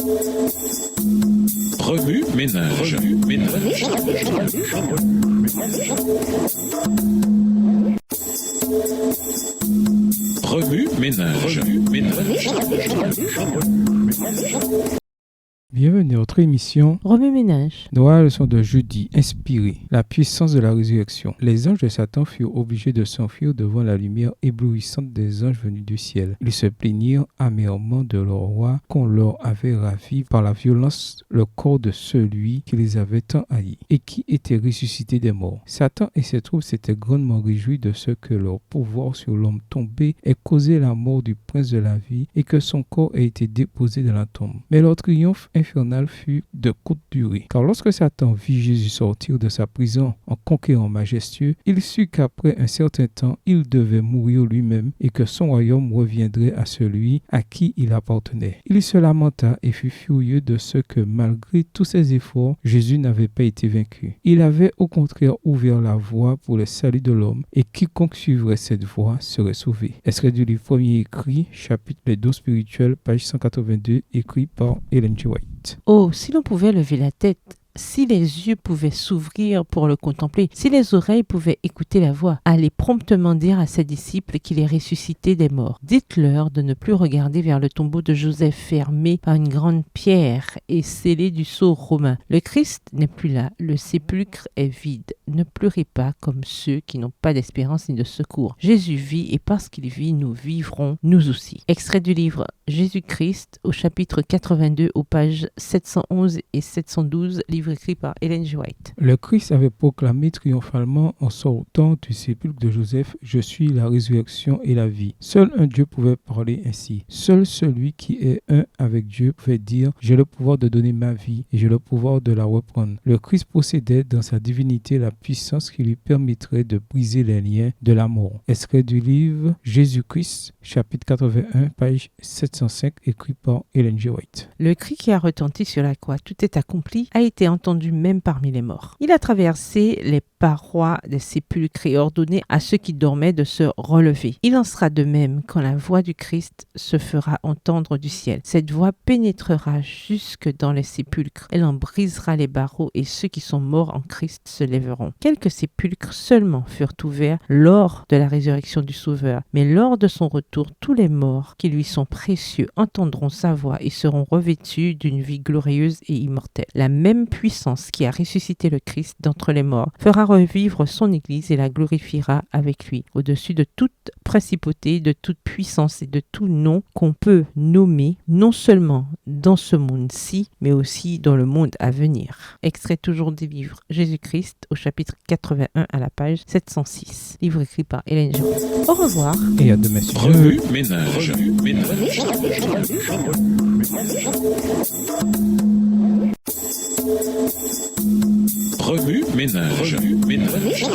Remue ménage. Remue ménage. Bienvenue à notre émission Remue ménage. Nous la leçon de jeudi, inspirée, la puissance de la résurrection. Les anges de Satan furent obligés de s'enfuir devant la lumière éblouissante des anges venus du ciel. Ils se plaignirent amèrement de leur roi qu'on leur avait ravi par la violence le corps de celui qui les avait tant haïs et qui était ressuscité des morts. Satan et ses troupes s'étaient grandement réjouis de ce que leur pouvoir sur l'homme tombé ait causé la mort du prince de la vie et que son corps ait été déposé dans la tombe. Mais leur triomphe infernal fut de courte durée. Car lorsque Satan vit Jésus sortir de sa prison en conquérant majestueux, il sut qu'après un certain temps, il devait mourir lui-même et que son royaume reviendrait à celui à qui il appartenait. Il se lamenta et fut furieux de ce que malgré tous ses efforts, Jésus n'avait pas été vaincu. Il avait au contraire ouvert la voie pour le salut de l'homme et quiconque suivrait cette voie serait sauvé. Extrait du livre Premier écrit, chapitre Les dons spirituels, page 182, écrit par Ellen G. White. Oh, si l'on pouvait lever la tête, si les yeux pouvaient s'ouvrir pour le contempler, si les oreilles pouvaient écouter la voix, allez promptement dire à ses disciples qu'il est ressuscité des morts. Dites-leur de ne plus regarder vers le tombeau de Joseph fermé par une grande pierre et scellé du sceau romain. Le Christ n'est plus là, le sépulcre est vide. Ne pleurez pas comme ceux qui n'ont pas d'espérance ni de secours. Jésus vit et parce qu'il vit, nous vivrons, nous aussi. Extrait du livre Jésus-Christ au chapitre 82 aux pages 711 et 712, livre écrit par Ellen G. White. Le Christ avait proclamé triomphalement en sortant du sépulcre de Joseph: Je suis la résurrection et la vie. Seul un Dieu pouvait parler ainsi. Seul celui qui est un avec Dieu pouvait dire: J'ai le pouvoir de donner ma vie et j'ai le pouvoir de la reprendre. Le Christ possédait dans sa divinité la puissance qui lui permettrait de briser les liens de la mort. Extrait du livre Jésus-Christ, chapitre 81, page 705, écrit par Ellen G. White. Le cri qui a retenti sur la croix, tout est accompli, a été entendu même parmi les morts. Il a traversé les parois des sépulcres et ordonné à ceux qui dormaient de se relever. Il en sera de même quand la voix du Christ se fera entendre du ciel. Cette voix pénétrera jusque dans les sépulcres. Elle en brisera les barreaux et ceux qui sont morts en Christ se lèveront. Quelques sépulcres seulement furent ouverts lors de la résurrection du Sauveur. Mais lors de son retour, tous les morts qui lui sont précieux entendront sa voix et seront revêtus d'une vie glorieuse et immortelle. La même puissance qui a ressuscité le Christ d'entre les morts fera revivre son Église et la glorifiera avec lui, au-dessus de toute principauté, de toute puissance et de tout nom qu'on peut nommer, non seulement dans ce monde-ci, mais aussi dans le monde à venir. Extrait toujours des livres Jésus-Christ au chapitre 81 à la page 706. Livre écrit par Ellen G. Au revoir. Et à demain si Dieu Remue ménage. Remue ménage.